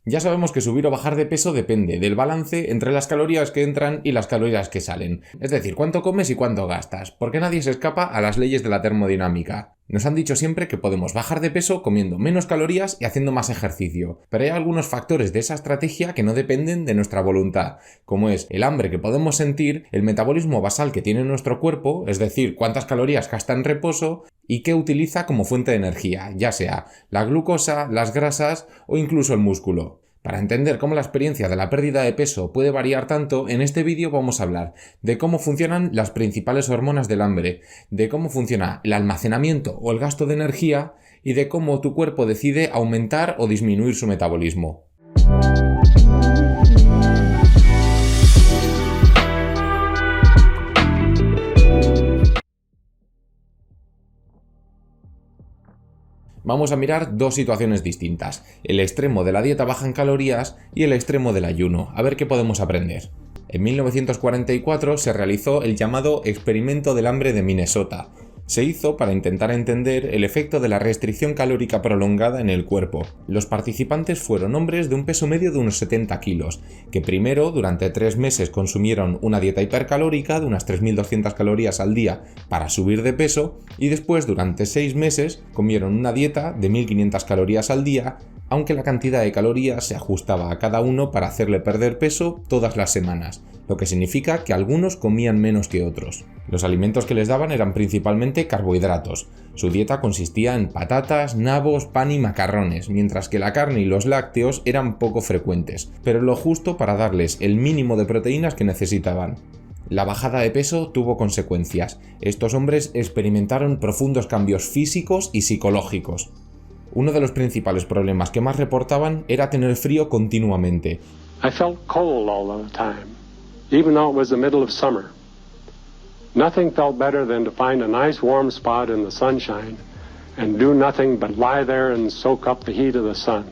Ya sabemos que subir o bajar de peso depende del balance entre las calorías que entran y las calorías que salen. Es decir, cuánto comes y cuánto gastas, porque nadie se escapa a las leyes de la termodinámica. Nos han dicho siempre que podemos bajar de peso comiendo menos calorías y haciendo más ejercicio, pero hay algunos factores de esa estrategia que no dependen de nuestra voluntad, como es el hambre que podemos sentir, el metabolismo basal que tiene nuestro cuerpo, es decir, cuántas calorías gasta en reposo y qué utiliza como fuente de energía, ya sea la glucosa, las grasas o incluso el músculo. Para entender cómo la experiencia de la pérdida de peso puede variar tanto, en este vídeo vamos a hablar de cómo funcionan las principales hormonas del hambre, de cómo funciona el almacenamiento o el gasto de energía y de cómo tu cuerpo decide aumentar o disminuir su metabolismo. Vamos a mirar dos situaciones distintas, el extremo de la dieta baja en calorías y el extremo del ayuno, a ver qué podemos aprender. En 1944 se realizó el llamado Experimento del Hambre de Minnesota. Se hizo para intentar entender el efecto de la restricción calórica prolongada en el cuerpo. Los participantes fueron hombres de un peso medio de unos 70 kilos, que primero durante 3 meses consumieron una dieta hipercalórica de unas 3.200 calorías al día para subir de peso y después durante 6 meses comieron una dieta de 1.500 calorías al día, aunque la cantidad de calorías se ajustaba a cada uno para hacerle perder peso todas las semanas, lo que significa que algunos comían menos que otros. Los alimentos que les daban eran principalmente carbohidratos. Su dieta consistía en patatas, nabos, pan y macarrones, mientras que la carne y los lácteos eran poco frecuentes, pero lo justo para darles el mínimo de proteínas que necesitaban. La bajada de peso tuvo consecuencias. Estos hombres experimentaron profundos cambios físicos y psicológicos. Uno de los principales problemas que más reportaban era tener frío continuamente. I felt cold all the time, even though it was the middle of summer. Nothing felt better than to find a nice warm spot in the sunshine and do nothing but lie there and soak up the heat of the sun.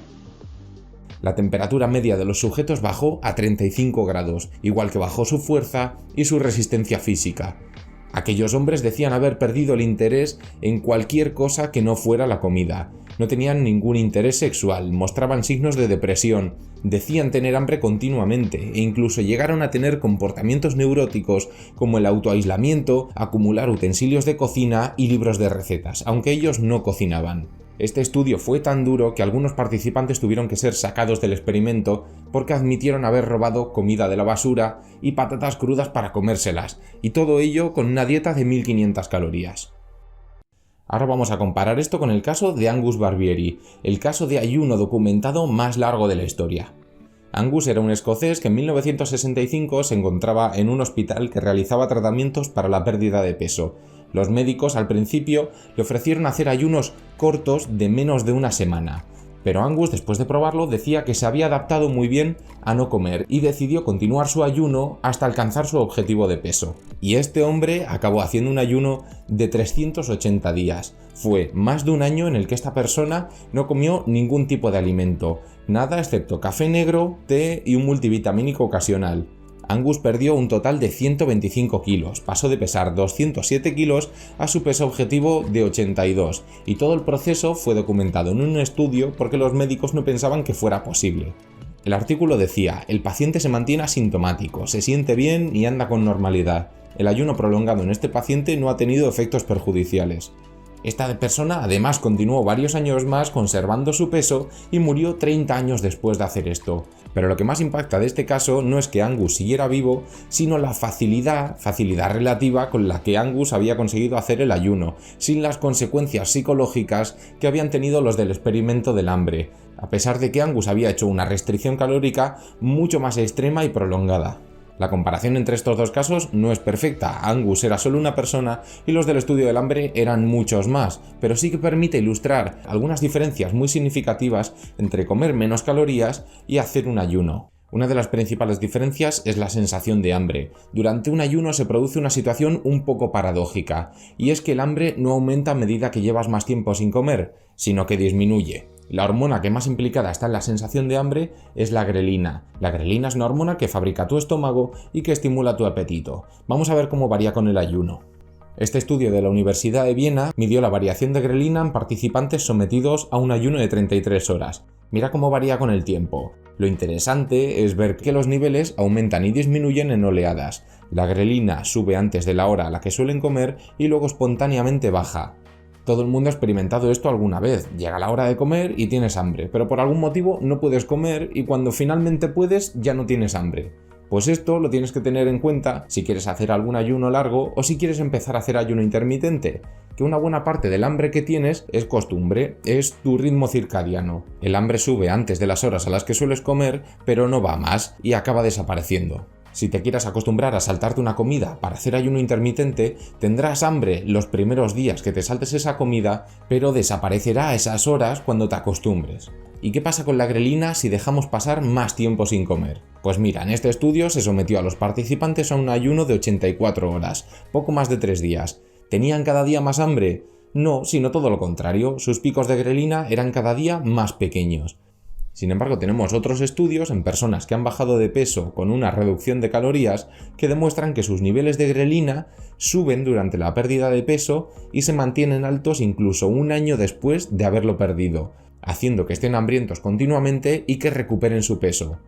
La temperatura media de los sujetos bajó a 35 grados, igual que bajó su fuerza y su resistencia física. Aquellos hombres decían haber perdido el interés en cualquier cosa que no fuera la comida. No tenían ningún interés sexual, mostraban signos de depresión, decían tener hambre continuamente e incluso llegaron a tener comportamientos neuróticos como el autoaislamiento, acumular utensilios de cocina y libros de recetas, aunque ellos no cocinaban. Este estudio fue tan duro que algunos participantes tuvieron que ser sacados del experimento porque admitieron haber robado comida de la basura y patatas crudas para comérselas, y todo ello con una dieta de 1.500 calorías. Ahora vamos a comparar esto con el caso de Angus Barbieri, el caso de ayuno documentado más largo de la historia. Angus era un escocés que en 1965 se encontraba en un hospital que realizaba tratamientos para la pérdida de peso. Los médicos al principio le ofrecieron hacer ayunos cortos de menos de una semana, pero Angus, después de probarlo, decía que se había adaptado muy bien a no comer y decidió continuar su ayuno hasta alcanzar su objetivo de peso. Y este hombre acabó haciendo un ayuno de 380 días. Fue más de un año en el que esta persona no comió ningún tipo de alimento, nada excepto café negro, té y un multivitamínico ocasional. Angus perdió un total de 125 kilos, pasó de pesar 207 kilos a su peso objetivo de 82, y todo el proceso fue documentado en un estudio porque los médicos no pensaban que fuera posible. El artículo decía: el paciente se mantiene asintomático, se siente bien y anda con normalidad. El ayuno prolongado en este paciente no ha tenido efectos perjudiciales. Esta persona además continuó varios años más conservando su peso y murió 30 años después de hacer esto. Pero lo que más impacta de este caso no es que Angus siguiera vivo, sino la facilidad relativa con la que Angus había conseguido hacer el ayuno, sin las consecuencias psicológicas que habían tenido los del experimento del hambre, a pesar de que Angus había hecho una restricción calórica mucho más extrema y prolongada. La comparación entre estos dos casos no es perfecta. Angus era solo una persona y los del estudio del hambre eran muchos más, pero sí que permite ilustrar algunas diferencias muy significativas entre comer menos calorías y hacer un ayuno. Una de las principales diferencias es la sensación de hambre. Durante un ayuno se produce una situación un poco paradójica, y es que el hambre no aumenta a medida que llevas más tiempo sin comer, sino que disminuye. La hormona que más implicada está en la sensación de hambre es la grelina. La grelina es una hormona que fabrica tu estómago y que estimula tu apetito. Vamos a ver cómo varía con el ayuno. Este estudio de la Universidad de Viena midió la variación de grelina en participantes sometidos a un ayuno de 33 horas. Mira cómo varía con el tiempo. Lo interesante es ver que los niveles aumentan y disminuyen en oleadas. La grelina sube antes de la hora a la que suelen comer y luego espontáneamente baja. Todo el mundo ha experimentado esto alguna vez. Llega la hora de comer y tienes hambre, pero por algún motivo no puedes comer y cuando finalmente puedes ya no tienes hambre. Pues esto lo tienes que tener en cuenta si quieres hacer algún ayuno largo o si quieres empezar a hacer ayuno intermitente, que una buena parte del hambre que tienes es costumbre, es tu ritmo circadiano. El hambre sube antes de las horas a las que sueles comer, pero no va más y acaba desapareciendo. Si te quieras acostumbrar a saltarte una comida para hacer ayuno intermitente, tendrás hambre los primeros días que te saltes esa comida, pero desaparecerá a esas horas cuando te acostumbres. ¿Y qué pasa con la grelina si dejamos pasar más tiempo sin comer? Pues mira, en este estudio se sometió a los participantes a un ayuno de 84 horas, poco más de 3 días. ¿Tenían cada día más hambre? No, sino todo lo contrario, sus picos de grelina eran cada día más pequeños. Sin embargo, tenemos otros estudios en personas que han bajado de peso con una reducción de calorías que demuestran que sus niveles de grelina suben durante la pérdida de peso y se mantienen altos incluso un año después de haberlo perdido, haciendo que estén hambrientos continuamente y que recuperen su peso.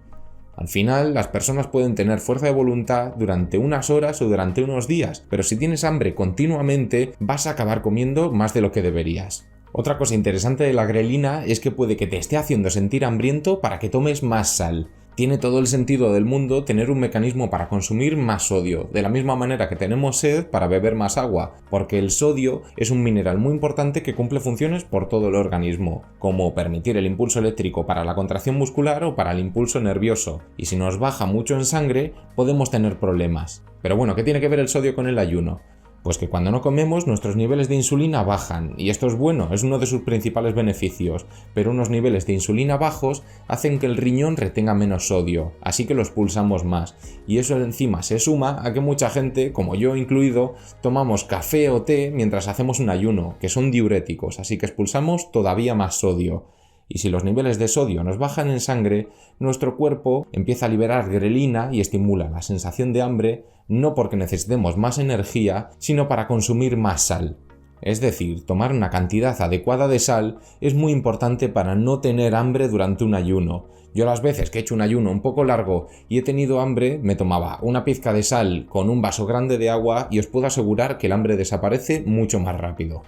Al final, las personas pueden tener fuerza de voluntad durante unas horas o durante unos días, pero si tienes hambre continuamente, vas a acabar comiendo más de lo que deberías. Otra cosa interesante de la grelina es que puede que te esté haciendo sentir hambriento para que tomes más sal. Tiene todo el sentido del mundo tener un mecanismo para consumir más sodio, de la misma manera que tenemos sed para beber más agua, porque el sodio es un mineral muy importante que cumple funciones por todo el organismo, como permitir el impulso eléctrico para la contracción muscular o para el impulso nervioso, y si nos baja mucho en sangre podemos tener problemas. Pero bueno, ¿qué tiene que ver el sodio con el ayuno? Pues que cuando no comemos nuestros niveles de insulina bajan, y esto es bueno, es uno de sus principales beneficios, pero unos niveles de insulina bajos hacen que el riñón retenga menos sodio, así que lo expulsamos más, y eso encima se suma a que mucha gente, como yo incluido, tomamos café o té mientras hacemos un ayuno, que son diuréticos, así que expulsamos todavía más sodio. Y si los niveles de sodio nos bajan en sangre, nuestro cuerpo empieza a liberar grelina y estimula la sensación de hambre, no porque necesitemos más energía, sino para consumir más sal. Es decir, tomar una cantidad adecuada de sal es muy importante para no tener hambre durante un ayuno. Yo las veces que he hecho un ayuno un poco largo y he tenido hambre, me tomaba una pizca de sal con un vaso grande de agua y os puedo asegurar que el hambre desaparece mucho más rápido.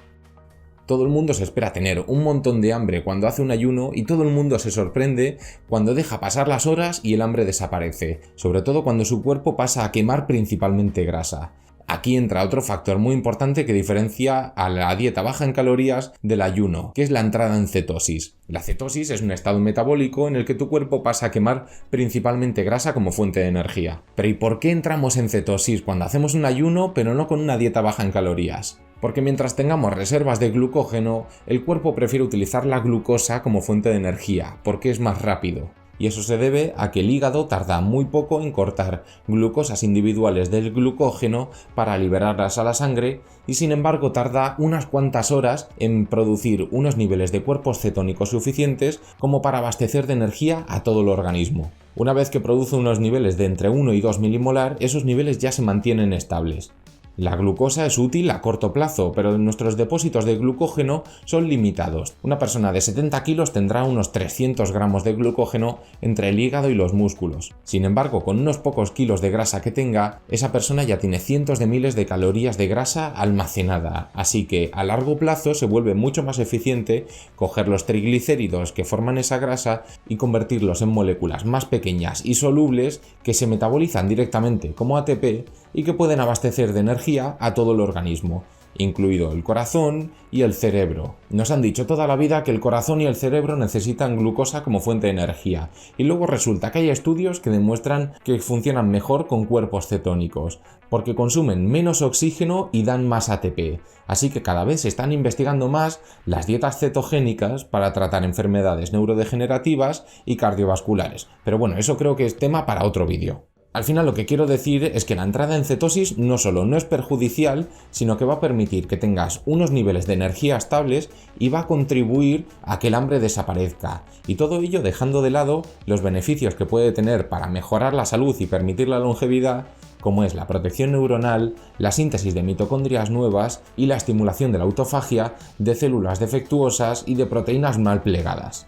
Todo el mundo se espera tener un montón de hambre cuando hace un ayuno y todo el mundo se sorprende cuando deja pasar las horas y el hambre desaparece, sobre todo cuando su cuerpo pasa a quemar principalmente grasa. Aquí entra otro factor muy importante que diferencia a la dieta baja en calorías del ayuno, que es la entrada en cetosis. La cetosis es un estado metabólico en el que tu cuerpo pasa a quemar principalmente grasa como fuente de energía. Pero ¿y por qué entramos en cetosis cuando hacemos un ayuno pero no con una dieta baja en calorías? Porque mientras tengamos reservas de glucógeno, el cuerpo prefiere utilizar la glucosa como fuente de energía, porque es más rápido. Y eso se debe a que el hígado tarda muy poco en cortar glucosas individuales del glucógeno para liberarlas a la sangre y sin embargo tarda unas cuantas horas en producir unos niveles de cuerpos cetónicos suficientes como para abastecer de energía a todo el organismo. Una vez que produce unos niveles de entre 1 y 2 milimolar, esos niveles ya se mantienen estables. La glucosa es útil a corto plazo, pero nuestros depósitos de glucógeno son limitados. Una persona de 70 kilos tendrá unos 300 gramos de glucógeno entre el hígado y los músculos. Sin embargo, con unos pocos kilos de grasa que tenga, esa persona ya tiene cientos de miles de calorías de grasa almacenada. Así que a largo plazo se vuelve mucho más eficiente coger los triglicéridos que forman esa grasa y convertirlos en moléculas más pequeñas y solubles que se metabolizan directamente como ATP y que pueden abastecer de energía a todo el organismo, incluido el corazón y el cerebro. Nos han dicho toda la vida que el corazón y el cerebro necesitan glucosa como fuente de energía, y luego resulta que hay estudios que demuestran que funcionan mejor con cuerpos cetónicos, porque consumen menos oxígeno y dan más ATP. Así que cada vez se están investigando más las dietas cetogénicas para tratar enfermedades neurodegenerativas y cardiovasculares. Pero bueno, eso creo que es tema para otro vídeo. Al final lo que quiero decir es que la entrada en cetosis no solo no es perjudicial, sino que va a permitir que tengas unos niveles de energía estables y va a contribuir a que el hambre desaparezca. Y todo ello dejando de lado los beneficios que puede tener para mejorar la salud y permitir la longevidad, como es la protección neuronal, la síntesis de mitocondrias nuevas y la estimulación de la autofagia de células defectuosas y de proteínas mal plegadas.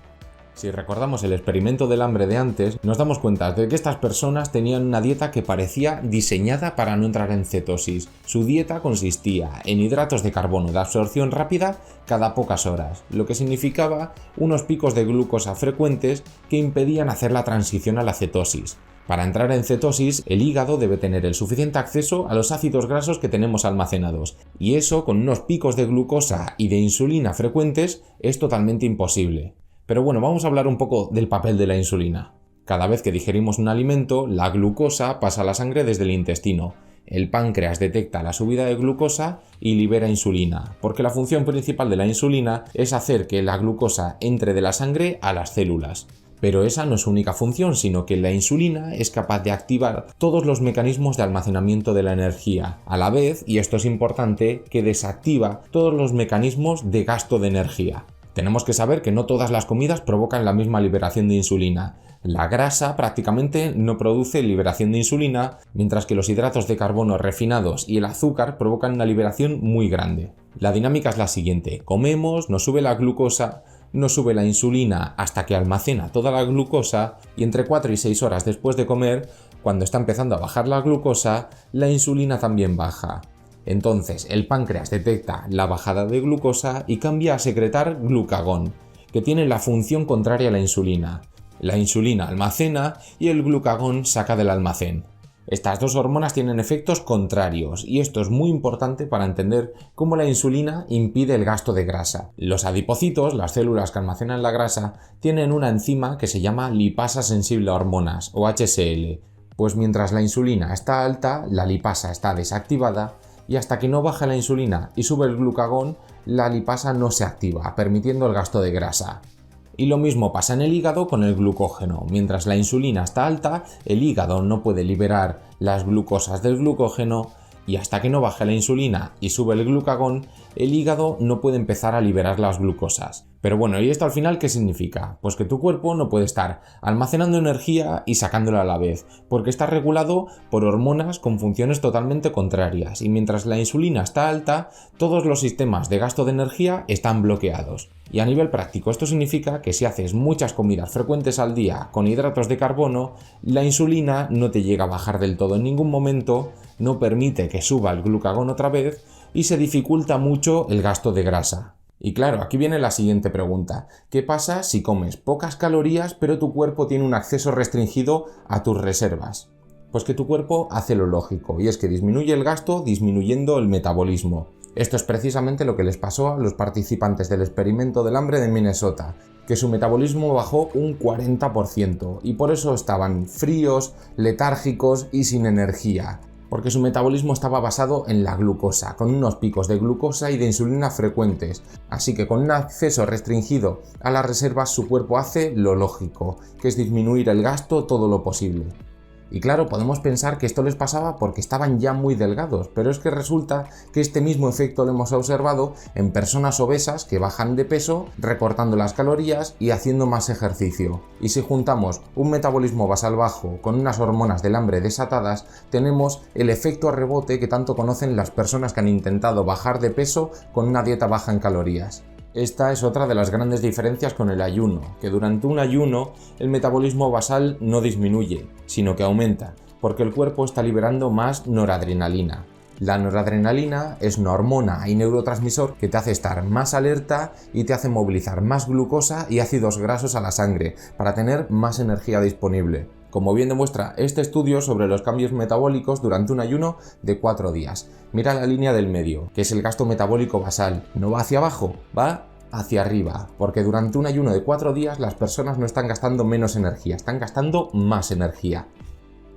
Si recordamos el experimento del hambre de antes, nos damos cuenta de que estas personas tenían una dieta que parecía diseñada para no entrar en cetosis. Su dieta consistía en hidratos de carbono de absorción rápida cada pocas horas, lo que significaba unos picos de glucosa frecuentes que impedían hacer la transición a la cetosis. Para entrar en cetosis, el hígado debe tener el suficiente acceso a los ácidos grasos que tenemos almacenados, y eso con unos picos de glucosa y de insulina frecuentes es totalmente imposible. Pero bueno, vamos a hablar un poco del papel de la insulina. Cada vez que digerimos un alimento, la glucosa pasa a la sangre desde el intestino. El páncreas detecta la subida de glucosa y libera insulina, porque la función principal de la insulina es hacer que la glucosa entre de la sangre a las células. Pero esa no es su única función, sino que la insulina es capaz de activar todos los mecanismos de almacenamiento de la energía, a la vez, y esto es importante, que desactiva todos los mecanismos de gasto de energía. Tenemos que saber que no todas las comidas provocan la misma liberación de insulina. La grasa prácticamente no produce liberación de insulina, mientras que los hidratos de carbono refinados y el azúcar provocan una liberación muy grande. La dinámica es la siguiente: comemos, nos sube la glucosa, nos sube la insulina hasta que almacena toda la glucosa y entre 4 y 6 horas después de comer, cuando está empezando a bajar la glucosa, la insulina también baja. Entonces el páncreas detecta la bajada de glucosa y cambia a secretar glucagón, que tiene la función contraria a la insulina. La insulina almacena y el glucagón saca del almacén. Estas dos hormonas tienen efectos contrarios y esto es muy importante para entender cómo la insulina impide el gasto de grasa. Los adipocitos, las células que almacenan la grasa, tienen una enzima que se llama lipasa sensible a hormonas o HSL. Pues mientras la insulina está alta, la lipasa está desactivada y hasta que no baja la insulina y sube el glucagón, la lipasa no se activa, permitiendo el gasto de grasa. Y lo mismo pasa en el hígado con el glucógeno. Mientras la insulina está alta, el hígado no puede liberar las glucosas del glucógeno y hasta que no baje la insulina y sube el glucagón, el hígado no puede empezar a liberar las glucosas. Pero bueno, ¿y esto al final qué significa? Pues que tu cuerpo no puede estar almacenando energía y sacándola a la vez, porque está regulado por hormonas con funciones totalmente contrarias, y mientras la insulina está alta, todos los sistemas de gasto de energía están bloqueados. Y a nivel práctico, esto significa que si haces muchas comidas frecuentes al día con hidratos de carbono, la insulina no te llega a bajar del todo en ningún momento, no permite que suba el glucagón otra vez y se dificulta mucho el gasto de grasa. Y claro, aquí viene la siguiente pregunta: ¿qué pasa si comes pocas calorías pero tu cuerpo tiene un acceso restringido a tus reservas? Pues que tu cuerpo hace lo lógico, y es que disminuye el gasto disminuyendo el metabolismo. Esto es precisamente lo que les pasó a los participantes del experimento del hambre de Minnesota, que su metabolismo bajó un 40% y por eso estaban fríos, letárgicos y sin energía, porque su metabolismo estaba basado en la glucosa, con unos picos de glucosa y de insulina frecuentes, así que con un acceso restringido a las reservas su cuerpo hace lo lógico, que es disminuir el gasto todo lo posible. Y claro, podemos pensar que esto les pasaba porque estaban ya muy delgados, pero es que resulta que este mismo efecto lo hemos observado en personas obesas que bajan de peso recortando las calorías y haciendo más ejercicio. Y si juntamos un metabolismo basal bajo con unas hormonas del hambre desatadas, tenemos el efecto rebote que tanto conocen las personas que han intentado bajar de peso con una dieta baja en calorías. Esta es otra de las grandes diferencias con el ayuno, que durante un ayuno el metabolismo basal no disminuye, sino que aumenta, porque el cuerpo está liberando más noradrenalina. La noradrenalina es una hormona y neurotransmisor que te hace estar más alerta y te hace movilizar más glucosa y ácidos grasos a la sangre para tener más energía disponible, como bien demuestra este estudio sobre los cambios metabólicos durante un ayuno de 4 días. Mira la línea del medio, que es el gasto metabólico basal. No va hacia abajo, va hacia arriba, porque durante un ayuno de 4 días las personas no están gastando menos energía, están gastando más energía.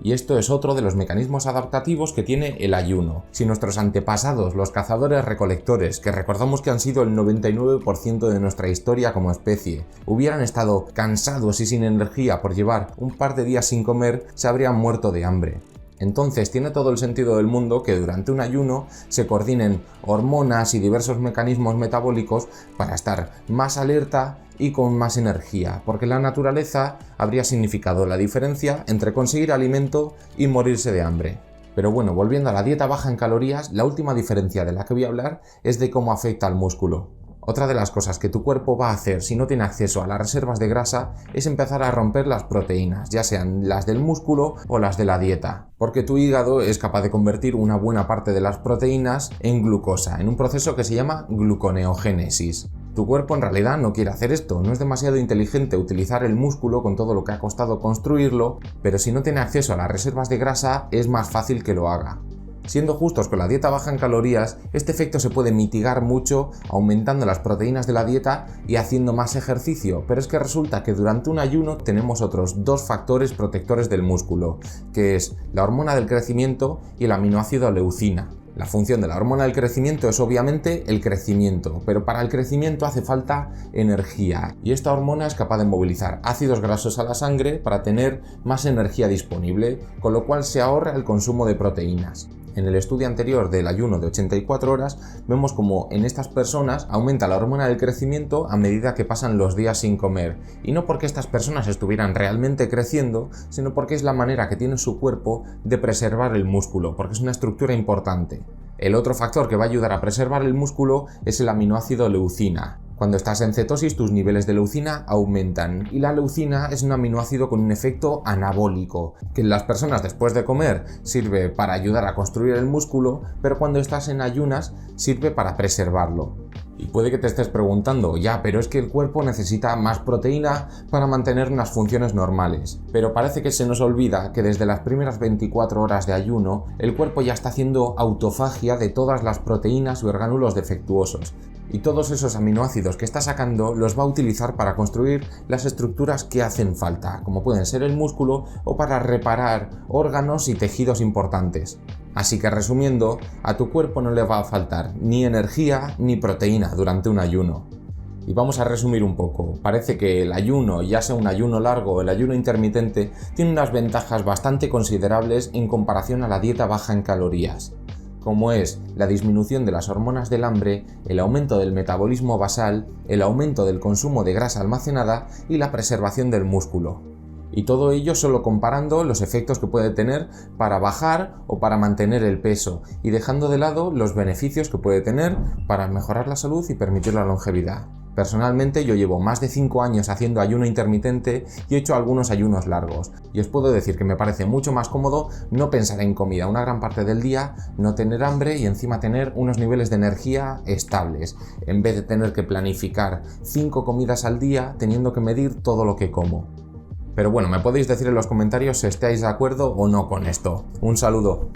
Y esto es otro de los mecanismos adaptativos que tiene el ayuno. Si nuestros antepasados, los cazadores-recolectores, que recordamos que han sido el 99% de nuestra historia como especie, hubieran estado cansados y sin energía por llevar un par de días sin comer, se habrían muerto de hambre. Entonces tiene todo el sentido del mundo que durante un ayuno se coordinen hormonas y diversos mecanismos metabólicos para estar más alerta y con más energía, porque la naturaleza habría significado la diferencia entre conseguir alimento y morirse de hambre. Pero bueno, volviendo a la dieta baja en calorías, la última diferencia de la que voy a hablar es de cómo afecta al músculo. Otra de las cosas que tu cuerpo va a hacer si no tiene acceso a las reservas de grasa es empezar a romper las proteínas, ya sean las del músculo o las de la dieta, porque tu hígado es capaz de convertir una buena parte de las proteínas en glucosa, en un proceso que se llama gluconeogénesis. Tu cuerpo en realidad no quiere hacer esto, no es demasiado inteligente utilizar el músculo con todo lo que ha costado construirlo, pero si no tiene acceso a las reservas de grasa es más fácil que lo haga. Siendo justos con la dieta baja en calorías, este efecto se puede mitigar mucho aumentando las proteínas de la dieta y haciendo más ejercicio, pero es que resulta que durante un ayuno tenemos otros dos factores protectores del músculo, que es la hormona del crecimiento y el aminoácido leucina. La función de la hormona del crecimiento es obviamente el crecimiento, pero para el crecimiento hace falta energía y esta hormona es capaz de movilizar ácidos grasos a la sangre para tener más energía disponible, con lo cual se ahorra el consumo de proteínas. En el estudio anterior del ayuno de 84 horas vemos como en estas personas aumenta la hormona del crecimiento a medida que pasan los días sin comer, y no porque estas personas estuvieran realmente creciendo, sino porque es la manera que tiene su cuerpo de preservar el músculo, porque es una estructura importante. El otro factor que va a ayudar a preservar el músculo es el aminoácido leucina. Cuando estás en cetosis, tus niveles de leucina aumentan y la leucina es un aminoácido con un efecto anabólico, que en las personas después de comer sirve para ayudar a construir el músculo, pero cuando estás en ayunas sirve para preservarlo. Y puede que te estés preguntando, ya, pero es que el cuerpo necesita más proteína para mantener unas funciones normales. Pero parece que se nos olvida que desde las primeras 24 horas de ayuno, el cuerpo ya está haciendo autofagia de todas las proteínas y orgánulos defectuosos. Y todos esos aminoácidos que está sacando los va a utilizar para construir las estructuras que hacen falta, como pueden ser el músculo o para reparar órganos y tejidos importantes. Así que resumiendo, a tu cuerpo no le va a faltar ni energía ni proteína durante un ayuno. Y vamos a resumir un poco. Parece que el ayuno, ya sea un ayuno largo o el ayuno intermitente, tiene unas ventajas bastante considerables en comparación a la dieta baja en calorías, como es la disminución de las hormonas del hambre, el aumento del metabolismo basal, el aumento del consumo de grasa almacenada y la preservación del músculo. Y todo ello solo comparando los efectos que puede tener para bajar o para mantener el peso y dejando de lado los beneficios que puede tener para mejorar la salud y permitir la longevidad. Personalmente yo llevo más de 5 años haciendo ayuno intermitente y he hecho algunos ayunos largos y os puedo decir que me parece mucho más cómodo no pensar en comida una gran parte del día, no tener hambre y encima tener unos niveles de energía estables, en vez de tener que planificar 5 comidas al día teniendo que medir todo lo que como. Pero bueno, me podéis decir en los comentarios si estáis de acuerdo o no con esto. Un saludo.